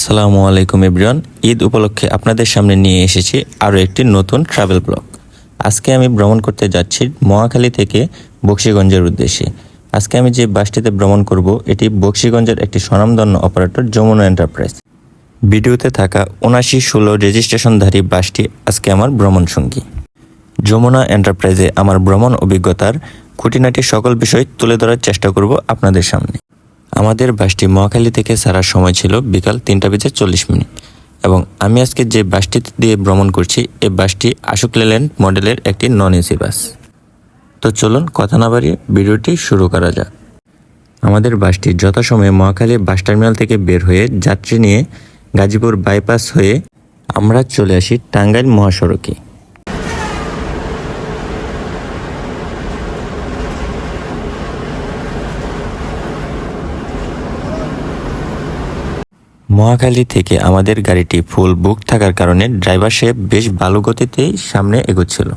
আসসালামু আলাইকুম এভরিওয়ান। ঈদ উপলক্ষে আপনাদের সামনে নিয়ে এসেছি আরও একটি নতুন ট্রাভেল ব্লগ। আজকে আমি ভ্রমণ করতে যাচ্ছি মহাখালী থেকে বকশীগঞ্জের উদ্দেশ্যে। আজকে আমি যে বাসটিতে ভ্রমণ করব এটি বকশীগঞ্জের একটি স্বনামধন্য অপারেটর যমুনা এন্টারপ্রাইজ। ভিডিওতে থাকা 7916 রেজিস্ট্রেশনধারী বাসটি আজকে আমার ভ্রমণ সঙ্গী। যমুনা এন্টারপ্রাইজে আমার ভ্রমণ অভিজ্ঞতার খুঁটিনাটি সকল বিষয় তুলে ধরার চেষ্টা করব আপনাদের সামনে। আমাদের বাসটি মহাখালী থেকে ছাড়ার সময় ছিল বিকাল 3:40 এবং আমি আজকে যে বাসটি দিয়ে ভ্রমণ করছি এই বাসটি আশুক লেল্যান্ড মডেলের একটি নন এসি বাস। তো চলুন কথা না বাড়িয়ে ভিডিওটি শুরু করা যাক। আমাদের বাসটি যথাসময়ে মহাখালী বাস টার্মিনাল থেকে বের হয়ে যাত্রী নিয়ে গাজীপুর বাইপাস হয়ে আমরা চলে আসি টাঙ্গাইল মহাসড়কে। মহাখালী থেকে আমাদের গাড়িটি ফুল বুক থাকার কারণে ড্রাইভার সাহেব বেশ ভালো গতিতেই সামনে এগোচ্ছিল।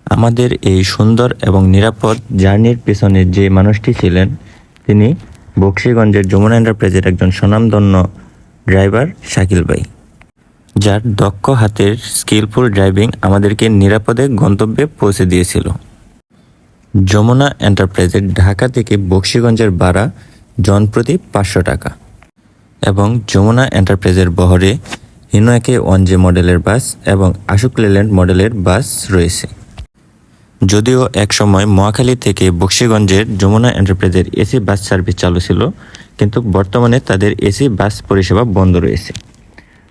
আমাদের এই সুন্দর এবং নিরাপদ জার্নির পেছনে যে মানুষটি ছিলেন তিনি বকশীগঞ্জের যমুনা এন্টারপ্রাইজের একজন স্বনামধন্য ড্রাইভার শাকিল ভাই, যার দক্ষ হাতের স্কিলফুল ড্রাইভিং আমাদেরকে নিরাপদে গন্তব্যে পৌঁছে দিয়েছিল। যমুনা এন্টারপ্রাইজের ঢাকা থেকে বকশীগঞ্জের ভাড়া জনপ্রতি 500 টাকা এবং যমুনা এন্টারপ্রাইজের বহরে হিনো-1 1J মডেলের বাস এবং আশুক লেল্যান্ড মডেলের বাস রয়েছে। যদিও একসময় মহাখালী থেকে বকশীগঞ্জের যমুনা এন্টারপ্রাইজের এসি বাস সার্ভিস চালু ছিল, কিন্তু বর্তমানে তাদের এসি বাস পরিষেবা বন্ধ রয়েছে।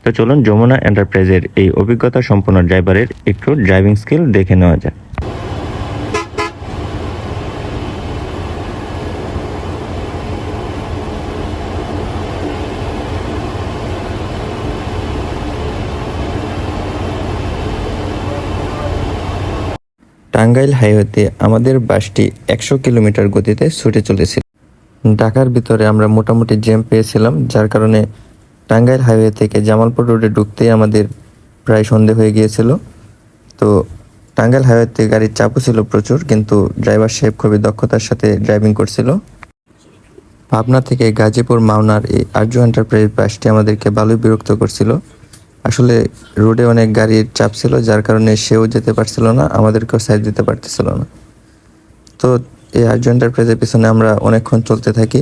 তো চলুন যমুনা এন্টারপ্রাইজের এই অভিজ্ঞতা সম্পন্ন ড্রাইভারের একটু ড্রাইভিং স্কিল দেখে নেওয়া যাক। টাঙ্গাইল হাইওয়েতে আমাদের বাসটি 100 কিলোমিটার গতিতে ছুটে চলেছিল। ঢাকার ভিতরে আমরা মোটামুটি জ্যাম পেয়েছিলাম, যার কারণে টাঙ্গাইল হাইওয়ে থেকে জামালপুর রোডে ঢুকতেই আমাদের প্রায় সন্ধে হয়ে গিয়েছিল। তো টাঙ্গাইল হাইওয়েতে গাড়ির চাপও ছিল প্রচুর, কিন্তু ড্রাইভার সাহেব খুবই দক্ষতার সাথে ড্রাইভিং করছিল। পাবনা থেকে গাজীপুর মাওনার এই আর্য এন্টারপ্রাইজ বাসটি আমাদেরকে ভালোই বিরক্ত করছিল। আসলে রোডে অনেক গাড়ির চাপ ছিল, যার কারণে সেও যেতে পারছিল না, আমাদেরকেও সাইড দিতে পারতেছিল না। তো এই আর্য এন্টারপ্রাইজের পিছনে আমরা অনেকক্ষণ চলতে থাকি।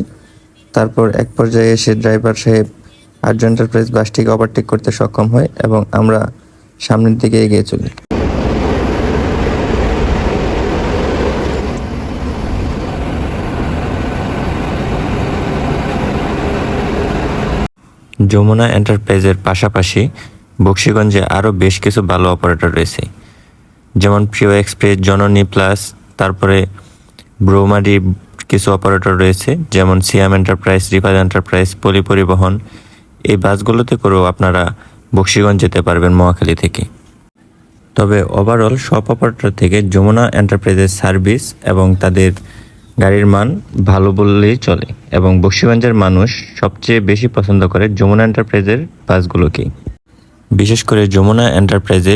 তারপর এক পর্যায়ে এসে ড্রাইভার সাহেব আর্য এন্টারপ্রাইজ বাসটিকে ওভারটেক করতে সক্ষম হয় এবং আমরা সামনের দিকে এগিয়ে চলি। যমুনা এন্টারপ্রাইজের পাশাপাশি বকশীগঞ্জে আরও বেশ কিছু ভালো অপারেটর রয়েছে, যেমন প্রিয় এক্সপ্রেস, জননী প্লাস, তারপরে ব্রহ্মাডি কিছু অপারেটর রয়েছে, যেমন সিয়াম এন্টারপ্রাইজ, রিফাজ এন্টারপ্রাইজ, পলি পরিবহন। এই বাসগুলোতে করেও আপনারা বকশীগঞ্জ যেতে পারবেন মহাখালী থেকে। তবে ওভারঅল সব অপারেটর থেকে যমুনা এন্টারপ্রাইজের সার্ভিস এবং তাদের গাড়ির মান ভালো বললেই চলে, এবং বকশীগঞ্জের মানুষ সবচেয়ে বেশি পছন্দ করে যমুনা এন্টারপ্রাইজের বাসগুলোকেই। বিশেষ করে যমুনা এন্টারপ্রাইজে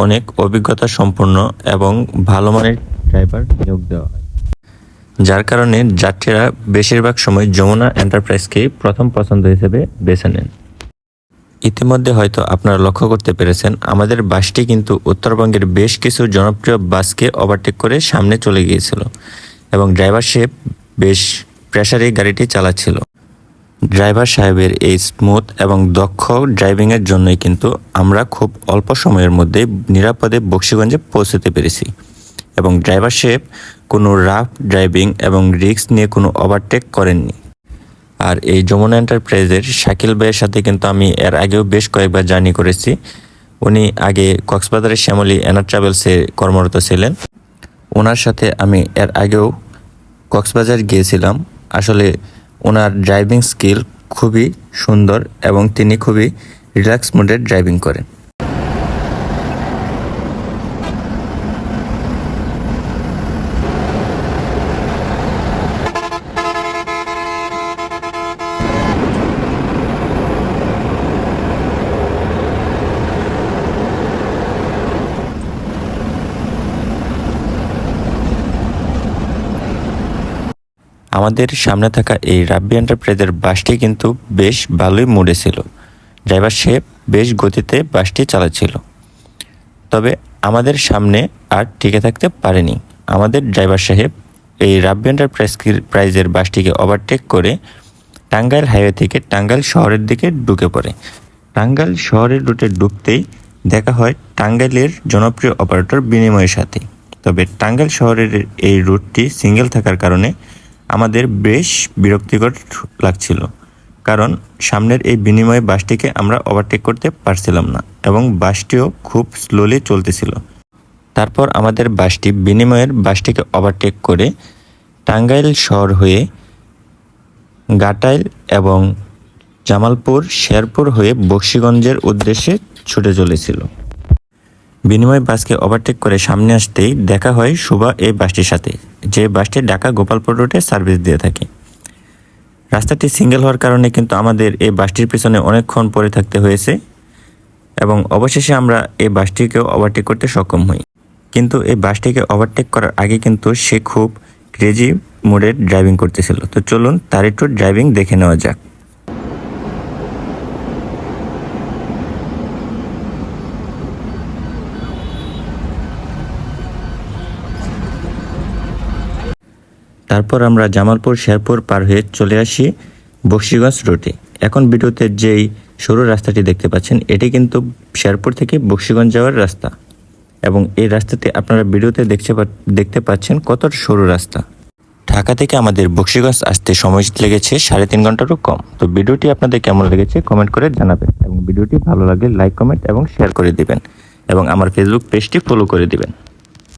অনেক অভিজ্ঞতা সম্পন্ন এবং ভালো মানের ড্রাইভার নিয়োগ দেওয়া হয়, যার কারণে যাত্রীরা বেশিরভাগ সময় যমুনা এন্টারপ্রাইজকেই প্রথম পছন্দ হিসেবে বেছে নেন। ইতিমধ্যে হয়তো আপনারা লক্ষ্য করতে পেরেছেন আমাদের বাসটি কিন্তু উত্তরবঙ্গের বেশ কিছু জনপ্রিয় বাসকে ওভারটেক করে সামনে চলে গিয়েছিল এবং ড্রাইভার সাহেব বেশ প্রেসারে গাড়িটি চালাচ্ছিল। ড্রাইভার সাহেবের এই স্মুথ এবং দক্ষ ড্রাইভিংয়ের জন্যই কিন্তু আমরা খুব অল্প সময়ের মধ্যে নিরাপদে বকশীগঞ্জে পৌঁছতে পেরেছি, এবং ড্রাইভার সাহেব কোনো রাফ ড্রাইভিং এবং রিস্ক নিয়ে কোনো ওভারটেক করেননি। আর এই যমুনা এন্টারপ্রাইজের শাকিল ভাইয়ের সাথে কিন্তু আমি এর আগেও বেশ কয়েকবার জার্নি করেছি। উনি আগে কক্সবাজারের শ্যামলী এনার ট্রাভেলসে কর্মরত ছিলেন। ওনার সাথে আমি এর আগেও কক্সবাজার গিয়েছিলাম। আসলে ওনার ড্রাইভিং স্কিল খুবই সুন্দর এবং তিনি খুবই রিল্যাক্স মোডে ড্রাইভিং করেন। আমাদের সামনে থাকা এই রাব্বি এন্টারপ্রাইজের বাসটি কিন্তু বেশ ভালোই মুডে ছিল। ড্রাইভার সাহেব বেশ গতিতে বাসটি চালাচ্ছিল। তবে আমাদের সামনে আর টিকে থাকতে পারেনি। আমাদের ড্রাইভার সাহেব এই রাব্বি এন্টারপ্রাইজের বাসটিকে ওভারটেক করে টাঙ্গাইল হাইওয়ে থেকে টাঙ্গাইল শহরের দিকে ঢুকে পড়ে। টাঙ্গাইল শহরের রুটে ঢুকতেই দেখা হয় টাঙ্গাইলের জনপ্রিয় অপারেটর বিনিময়ের সাথে। তবে টাঙ্গাইল শহরের এই রুটটি সিঙ্গেল থাকার কারণে আমাদের বেশ বিরক্তিকর লাগছিল, কারণ সামনের এই বিনিময় বাসটিকে আমরা ওভারটেক করতে পারছিলাম না এবং বাসটিও খুব স্লোলি চলতেছিল। তারপর আমাদের বাসটি বিনিময়ের বাসটিকে ওভারটেক করে টাঙ্গাইল শহর হয়ে ঘাটাইল এবং জামালপুর শেরপুর হয়ে বকশীগঞ্জের উদ্দেশ্যে ছুটে চলেছিল। বিনিময় বাসকে ওভারটেক করে সামনে আসতেই দেখা হয় শুভা এই বাসটির সাথে, যে বাসটি ঢাকা গোপালপুর রুটে সার্ভিস দিয়ে থাকে। রাস্তাটি সিঙ্গেল হওয়ার কারণে কিন্তু আমাদের এই বাসটির পিছনে অনেকক্ষণ পড়ে থাকতে হয়েছে এবং অবশেষে আমরা এই বাসটিকেও ওভারটেক করতে সক্ষম হই। কিন্তু এই বাসটিকে ওভারটেক করার আগে কিন্তু সে খুব ক্রেজি মোডে ড্রাইভিং করতেছিল। তো চলুন তার একটু ড্রাইভিং দেখে নেওয়া যাক। তারপর আমরা জামালপুর শেরপুর পার হয়ে চলে আসি বকশীগঞ্জ রুটে। এখন ভিডিওতে যেই সরু রাস্তাটি দেখতে পাচ্ছেন, এটি কিন্তু শেরপুর থেকে বকশীগঞ্জ যাওয়ার রাস্তা এবং এই রাস্তাতে আপনারা ভিডিওতে দেখতে পাচ্ছেন কত সরু রাস্তা। ঢাকা থেকে আমাদের বকশীগঞ্জ আসতে সময় লেগেছে 3.5 ঘন্টারও কম। তো ভিডিওটি আপনাদের কেমন লেগেছে কমেন্ট করে জানাবেন এবং ভিডিওটি ভালো লাগলে লাইক, কমেন্ট এবং শেয়ার করে দিবেন এবং আমার ফেসবুক পেজটি ফলো করে দিবেন।